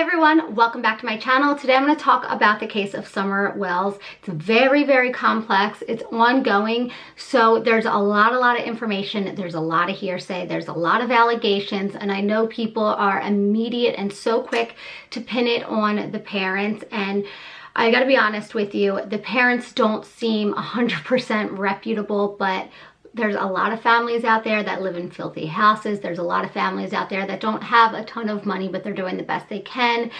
Hey everyone, welcome back to my channel. Today I'm going to talk about the case of Summer Wells. It's very complex. It's ongoing, so there's a lot of information. There's a lot of hearsay. There's a lot of allegations, and I know people are immediate and so quick to pin it on the parents, and I gotta be honest with you, the parents don't seem 100% reputable, but there's a lot of families out there that live in filthy houses. There's a lot of families out there that don't have a ton of money, but they're doing the best they can.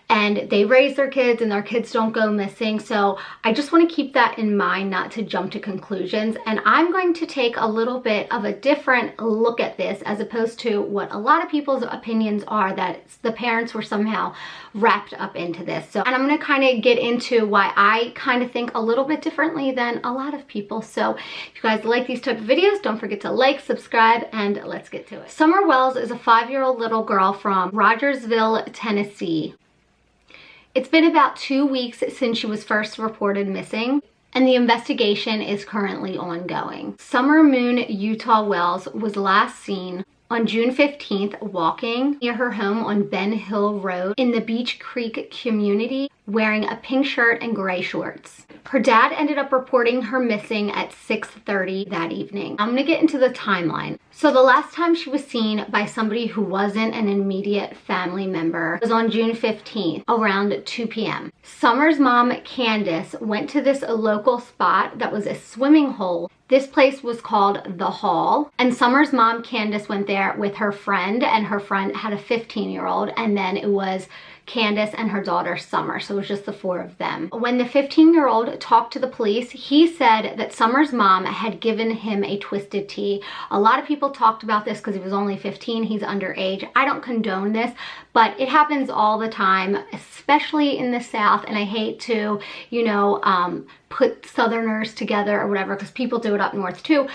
And they raise their kids and their kids don't go missing. So I just want to keep that in mind, not to jump to conclusions. And I'm going to take a little bit of a different look at this as opposed to what a lot of people's opinions are, that the parents were somehow wrapped up into this. And I'm going to kind of get into why I kind of think a little bit differently than a lot of people. So if you guys like these type of videos, don't forget to like, subscribe, and let's get to it. Summer Wells is a 5-year-old little girl from Rogersville, Tennessee. It's been about 2 weeks since she was first reported missing, and the investigation is currently ongoing. Summer Moon Utah Wells was last seen on June 15th walking near her home on Ben Hill Road in the Beach Creek community, wearing a pink shirt and gray shorts. Her dad ended up reporting her missing at 6:30 that evening. I'm gonna get into the timeline. So the last time she was seen by somebody who wasn't an immediate family member was on June 15th around 2 p.m. Summer's mom, Candace, went to this local spot that was a swimming hole. This place was called The Hall, and Summer's mom, Candace, went there with her friend, and her friend had a 15-year-old, and then it was Candace and her daughter Summer, so it was just the 4 of them. When the 15-year-old talked to the police, he said that Summer's mom had given him a twisted tea. A lot of people talked about this because he was only 15, he's underage. I don't condone this, but it happens all the time, especially in the South, and I hate to, put Southerners together or whatever, because people do it up north too,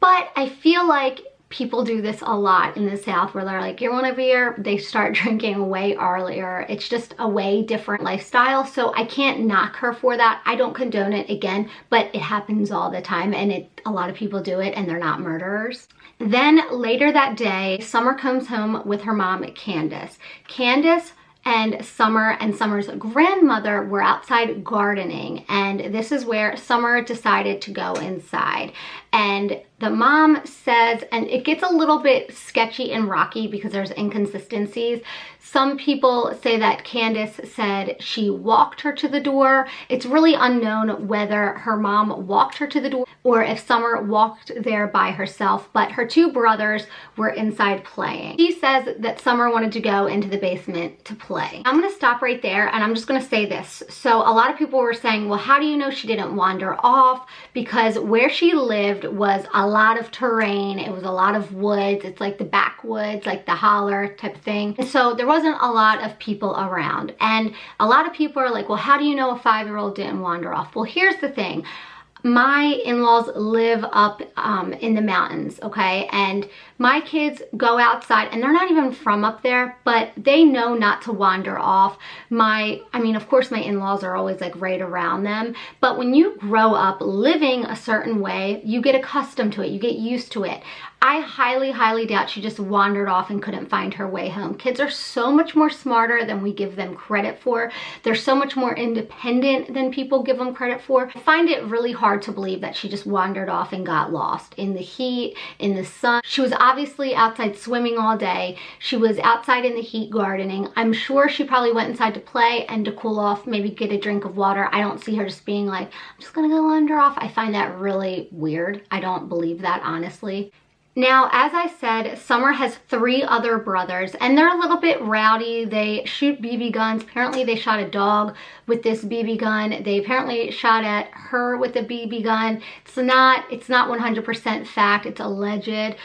but I feel like people do this a lot in the South, where they're like, you want a beer? They start drinking way earlier. It's just a way different lifestyle. So I can't knock her for that. I don't condone it, again, but it happens all the time, and a lot of people do it, and they're not murderers. Then later that day, Summer comes home with her mom, Candace. Candace and Summer's grandmother were outside gardening, and this is where Summer decided to go inside. And the mom says, and it gets a little bit sketchy and rocky because there's inconsistencies. Some people say that Candace said she walked her to the door. It's really unknown whether her mom walked her to the door or if Summer walked there by herself, but her 2 brothers were inside playing. She says that Summer wanted to go into the basement to play. I'm gonna stop right there, and I'm just gonna say this. So a lot of people were saying, well, how do you know she didn't wander off? Because where she lived was a lot of terrain. It was a lot of woods. It's like the backwoods, like the holler type of thing. And so there wasn't a lot of people around. And a lot of people are like, well, how do you know a 5-year-old didn't wander off? Well, here's the thing. My in-laws live up in the mountains, okay? And my kids go outside, and they're not even from up there, but they know not to wander off. Of course my in-laws are always like right around them, but when you grow up living a certain way, you get accustomed to it, you get used to it. I highly doubt she just wandered off and couldn't find her way home. Kids are so much more smarter than we give them credit for. They're so much more independent than people give them credit for. I find it really hard to believe that she just wandered off and got lost in the heat, in the sun. She was obviously outside swimming all day. She was outside in the heat gardening. I'm sure she probably went inside to play and to cool off, maybe get a drink of water. I don't see her just being like, I'm just gonna go wander off. I find that really weird. I don't believe that, honestly. Now, as I said, Summer has 3 other brothers, and they're a little bit rowdy. They shoot BB guns. Apparently they shot a dog with this BB gun. They apparently shot at her with a BB gun. It's not 100% fact, it's alleged.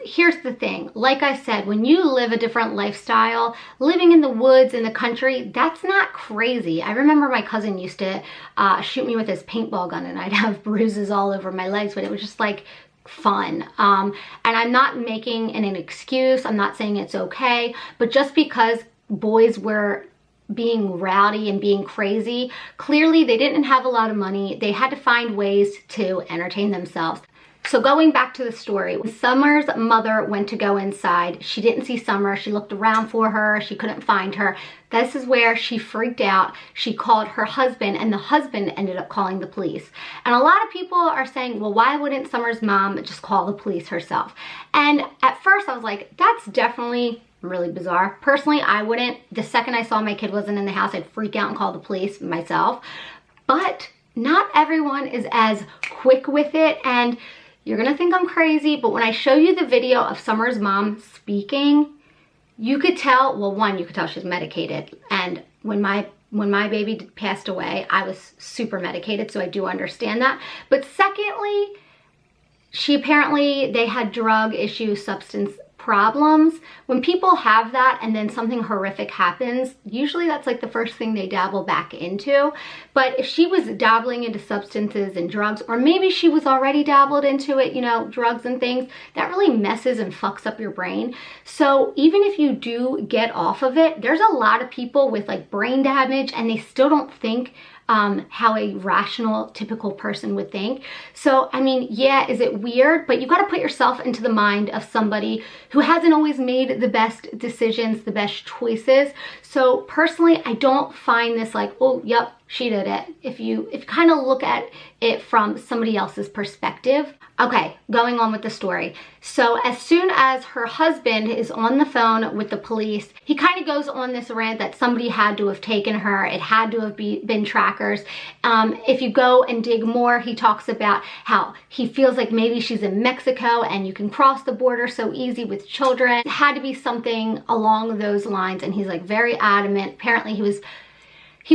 Here's the thing, like I said, when you live a different lifestyle, living in the woods, in the country, that's not crazy. I remember my cousin used to shoot me with his paintball gun, and I'd have bruises all over my legs, but it was just like fun. And I'm not making an excuse. I'm not saying it's okay, but just because boys were being rowdy and being crazy, clearly they didn't have a lot of money. They had to find ways to entertain themselves. So going back to the story, when Summer's mother went to go inside, she didn't see Summer. She looked around for her. She couldn't find her. This is where she freaked out. She called her husband, and the husband ended up calling the police. And a lot of people are saying, well, why wouldn't Summer's mom just call the police herself? And at first I was like, that's definitely really bizarre. Personally, I wouldn't. The second I saw my kid wasn't in the house, I'd freak out and call the police myself. But not everyone is as quick with it, and you're gonna think I'm crazy, but when I show you the video of Summer's mom speaking, you could tell, well, one, you could tell she's medicated. And when my baby passed away, I was super medicated, so I do understand that. But secondly, they had drug issues, substance problems. When people have that and then something horrific happens, usually that's like the first thing they dabble back into. But if she was dabbling into substances and drugs, or maybe she was already dabbled into it, you know, drugs and things, that really messes and fucks up your brain. So even if you do get off of it, there's a lot of people with like brain damage and they still don't think how a rational, typical person would think. So, I mean, yeah, is it weird? But you got to put yourself into the mind of somebody who hasn't always made the best decisions, the best choices. So personally, I don't find this like, oh, yep, she did it. If you kind of look at it from somebody else's perspective. Okay, going on with the story. So as soon as her husband is on the phone with the police, he kind of goes on this rant that somebody had to have taken her. It had to have been trackers. If you go and dig more, he talks about how he feels like maybe she's in Mexico and you can cross the border so easy with children. It had to be something along those lines, and he's like very adamant. Apparently he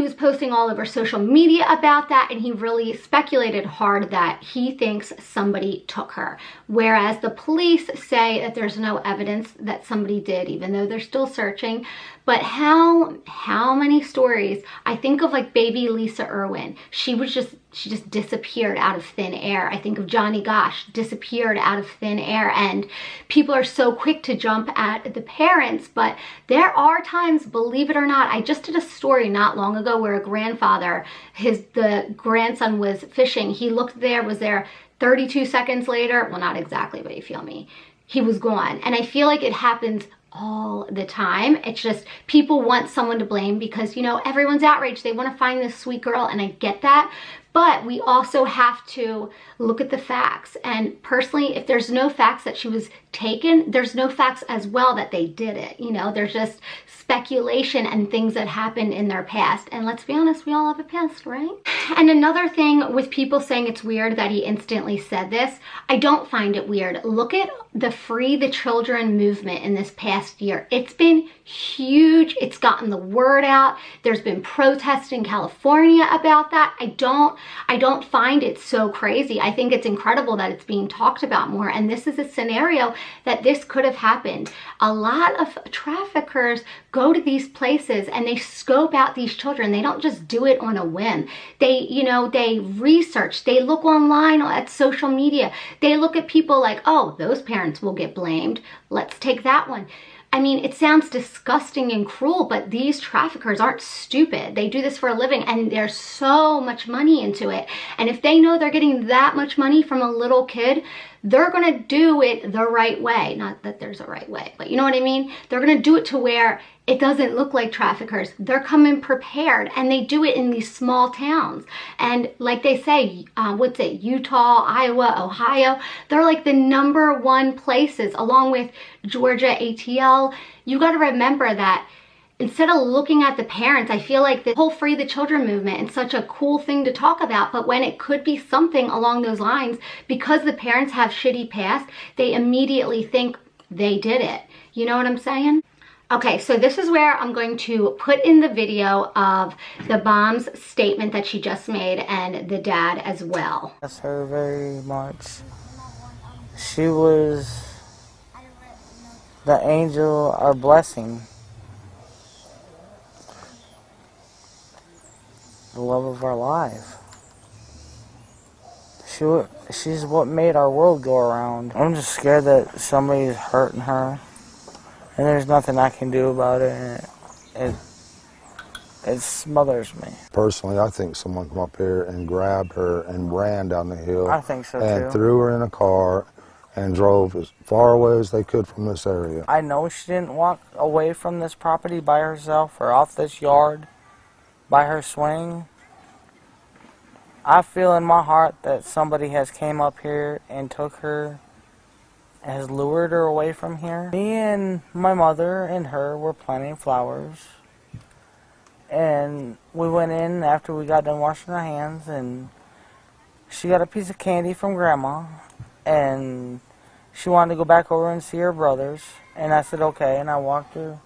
was posting all over social media about that, and he really speculated hard that he thinks somebody took her. Whereas the police say that there's no evidence that somebody did, even though they're still searching. But how many stories? I think of like baby Lisa Irwin. She just disappeared out of thin air. I think of Johnny Gosh, disappeared out of thin air, and people are so quick to jump at the parents, but there are times, believe it or not, I just did a story not long ago where a grandfather, the grandson was fishing. He looked there, was there 32 seconds later. Well, not exactly, but you feel me. He was gone. And I feel like it happens all the time. It's just people want someone to blame because, you know, everyone's outraged. They want to find this sweet girl, and I get that. But we also have to look at the facts. And personally, if there's no facts that she was taken, there's no facts as well that they did it. You know, there's just speculation and things that happened in their past. And let's be honest, we all have a past, right? And another thing with people saying it's weird that he instantly said this, I don't find it weird. Look at the Free the Children movement in this past year. It's been huge. It's gotten the word out. There's been protests in California about that. I don't find it so crazy. I think it's incredible that it's being talked about more. And this is a scenario that this could have happened. A lot of traffickers go to these places and they scope out these children. They don't just do it on a whim. They research, they look online at social media. They look at people like, oh, those parents will get blamed. Let's take that one. I mean, it sounds disgusting and cruel, but these traffickers aren't stupid. They do this for a living, and there's so much money into it. And if they know they're getting that much money from a little kid, they're gonna do it the right way. Not that there's a right way, but you know what I mean? They're gonna do it to where it doesn't look like traffickers. They're coming prepared, and they do it in these small towns. And like they say, Utah, Iowa, Ohio, they're like the #1 places, along with Georgia, ATL. You gotta remember that instead of looking at the parents, I feel like the whole Free the Children movement is such a cool thing to talk about, but when it could be something along those lines, because the parents have shitty past, they immediately think they did it. You know what I'm saying? Okay, so this is where I'm going to put in the video of the mom's statement that she just made and the dad as well. That's her very much. She was the angel, our blessing. The love of our life. She's what made our world go around. I'm just scared that somebody's hurting her, and there's nothing I can do about it. It smothers me. Personally, I think someone come up here and grabbed her and ran down the hill. I think so and too. threw her in a car and drove as far away as they could from this area. I know she didn't walk away from this property by herself or off this yard by her swing. I feel in my heart that somebody has came up here and took her, has lured her away from here. Me and my mother and her were planting flowers. And we went in after we got done washing our hands, and she got a piece of candy from Grandma, and she wanted to go back over and see her brothers. And I said, okay, and I walked her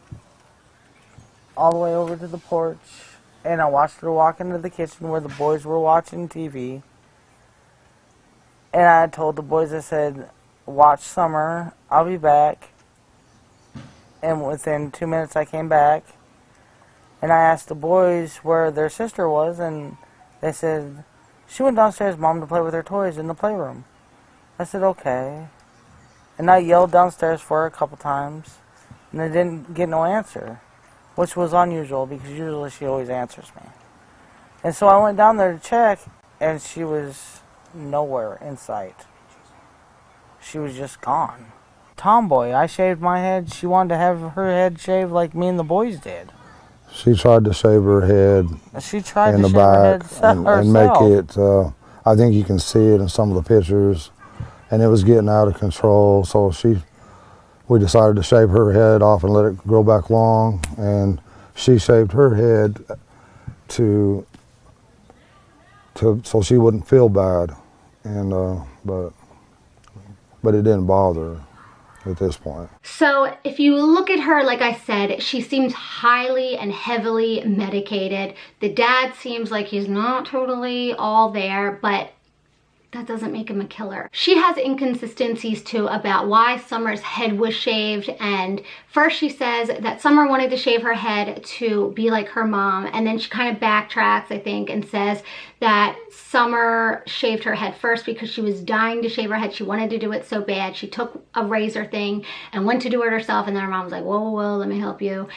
all the way over to the porch. And I watched her walk into the kitchen where the boys were watching TV. And I told the boys, I said, watch Summer, I'll be back. And within 2 minutes I came back. And I asked the boys where their sister was, and they said, she went downstairs, Mom, to play with her toys in the playroom. I said, okay. And I yelled downstairs for her a couple times, and I didn't get no answer, which was unusual because usually she always answers me. And so I went down there to check, and she was nowhere in sight. She was just gone. Tomboy, I shaved my head. She wanted to have her head shaved like me and the boys did. She tried to shave her head She tried in to the shave her back head and make herself. it, I think you can see it in some of the pictures, and it was getting out of control. So we decided to shave her head off and let it grow back long, and she shaved her head so she wouldn't feel bad, and but it didn't bother her at this point. So if you look at her, like I said, she seems highly and heavily medicated. The dad seems like he's not totally all there, but that doesn't make him a killer. She has inconsistencies too about why Summer's head was shaved. And first she says that Summer wanted to shave her head to be like her mom. And then she kind of backtracks, I think, and says that Summer shaved her head first because she was dying to shave her head. She wanted to do it so bad. She took a razor thing and went to do it herself. And then her mom was like, whoa, whoa, whoa, let me help you.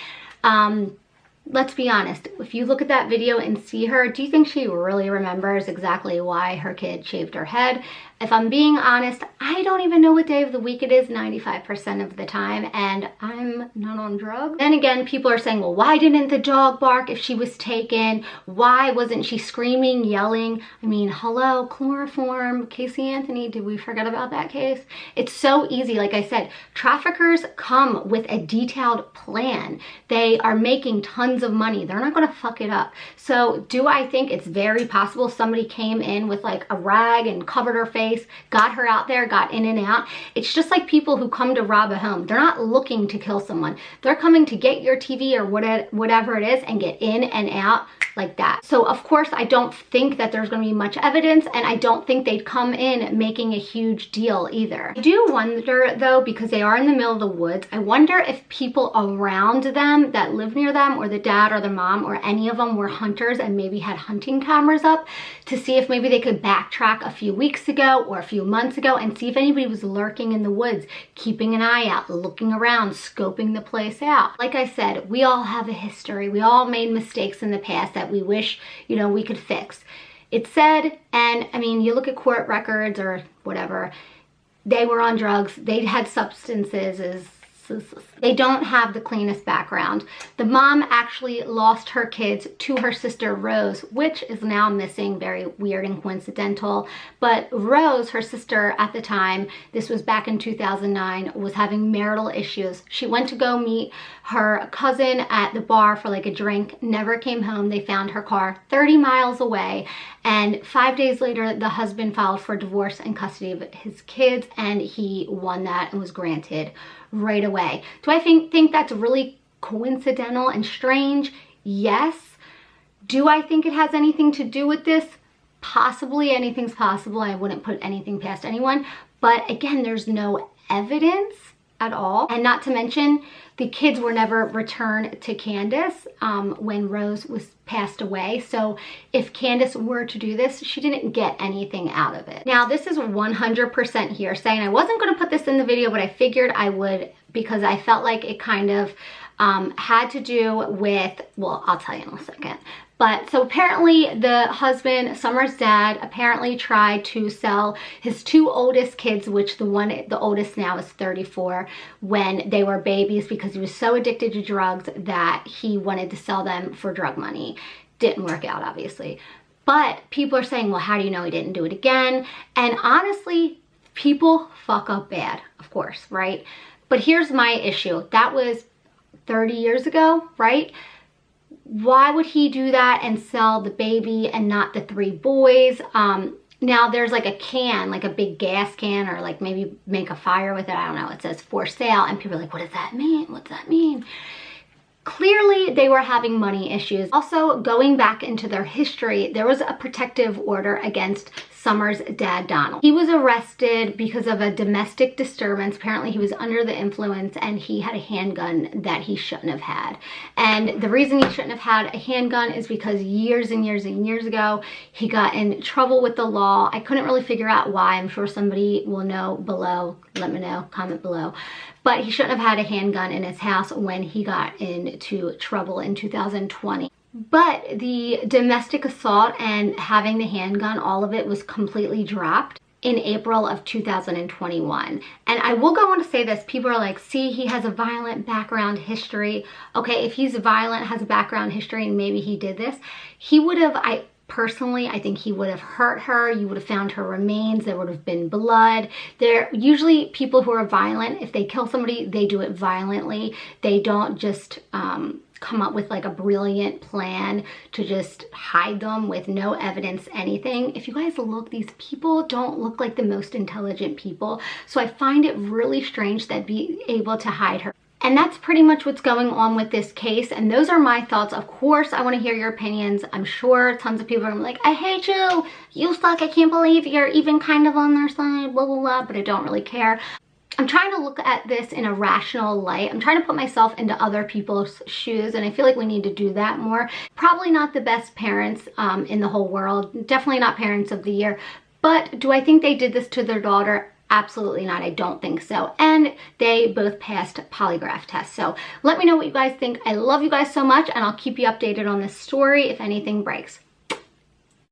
Let's be honest, if you look at that video and see her, do you think she really remembers exactly why her kid shaved her head? If I'm being honest, I don't even know what day of the week it is 95% of the time, and I'm not on drugs. Then again, people are saying, well, why didn't the dog bark if she was taken? Why wasn't she screaming, yelling? I mean, hello, chloroform, Casey Anthony, did we forget about that case? It's so easy. Like I said, traffickers come with a detailed plan. They are making tons of money. They're not gonna fuck it up. So do I think it's very possible somebody came in with like a rag and covered her face, got her out there, got in and out? It's just like people who come to rob a home. They're not looking to kill someone. They're coming to get your TV or whatever it is and get in and out like that. So of course I don't think that there's going to be much evidence, and I don't think they'd come in making a huge deal either. I do wonder though, because they are in the middle of the woods, I wonder if people around them that live near them, or the dad or the mom or any of them, were hunters and maybe had hunting cameras up to see if maybe they could backtrack a few weeks ago or a few months ago and see if anybody was lurking in the woods, keeping an eye out, looking around, scoping the place out. Like I said, we all have a history. We all made mistakes in the past that we wish, you know, we could fix. It's said, and I mean, you look at court records or whatever, they were on drugs, they had substances, they don't have the cleanest background. The mom actually lost her kids to her sister Rose, which is now missing, very weird and coincidental. But Rose, her sister at the time, this was back in 2009, was having marital issues. She went to go meet her cousin at the bar for like a drink, never came home. They found her car 30 miles away, and 5 days later the husband filed for divorce and custody of his kids, and he won that and was granted right away. Do I think that's really coincidental and strange? Yes. Do I think it has anything to do with this? Possibly. Anything's possible. I wouldn't put anything past anyone. But again, there's no evidence at all. And not to mention, the kids were never returned to Candace when Rose was passed away. So if Candace were to do this, she didn't get anything out of it. Now, this is 100% hearsay, and I wasn't going to put this in the video, but I figured I would because I felt like it kind of had to do with, well, I'll tell you in a second. But so apparently the husband, Summer's dad, apparently tried to sell his 2 oldest kids, which the oldest now is 34, when they were babies, because he was so addicted to drugs that he wanted to sell them for drug money. Didn't work out, obviously. But people are saying, well, how do you know he didn't do it again? And honestly, people fuck up bad, of course, right? But here's my issue. That was 30 years ago, right? Why would he do that and sell the baby and not the 3 boys? Now there's like a can, like a big gas can, or like maybe make a fire with it. I don't know. It says for sale, and people are like, what does that mean? What's that mean? Clearly, they were having money issues. Also, going back into their history, there was a protective order against Summer's dad, Donald. He was arrested because of a domestic disturbance. Apparently, he was under the influence and he had a handgun that he shouldn't have had. And the reason he shouldn't have had a handgun is because years and years and years ago, he got in trouble with the law. I couldn't really figure out why. I'm sure somebody will know below. Let me know, comment below. But he shouldn't have had a handgun in his house when he got into trouble in 2020. But the domestic assault and having the handgun, all of it was completely dropped in April of 2021. And I will go on to say this, people are like, see, he has a violent background history. Okay, if he's violent, has a background history, and maybe he did this, he would have, personally, I think he would have hurt her. You would have found her remains. There would have been blood. They're usually people who are violent. If they kill somebody, they do it violently. They don't just come up with like a brilliant plan to just hide them with no evidence, anything. If you guys look, these people don't look like the most intelligent people. So I find it really strange that be able to hide her. And that's pretty much what's going on with this case. And those are my thoughts. Of course, I want to hear your opinions. I'm sure tons of people are gonna be like, I hate you. You suck. I can't believe you're even kind of on their side, blah, blah, blah. But I don't really care. I'm trying to look at this in a rational light. I'm trying to put myself into other people's shoes. And I feel like we need to do that more. Probably not the best parents in the whole world. Definitely not parents of the year. But do I think they did this to their daughter? Absolutely not. I don't think so. And they both passed polygraph tests. So let me know what you guys think. I love you guys so much, and I'll keep you updated on this story if anything breaks.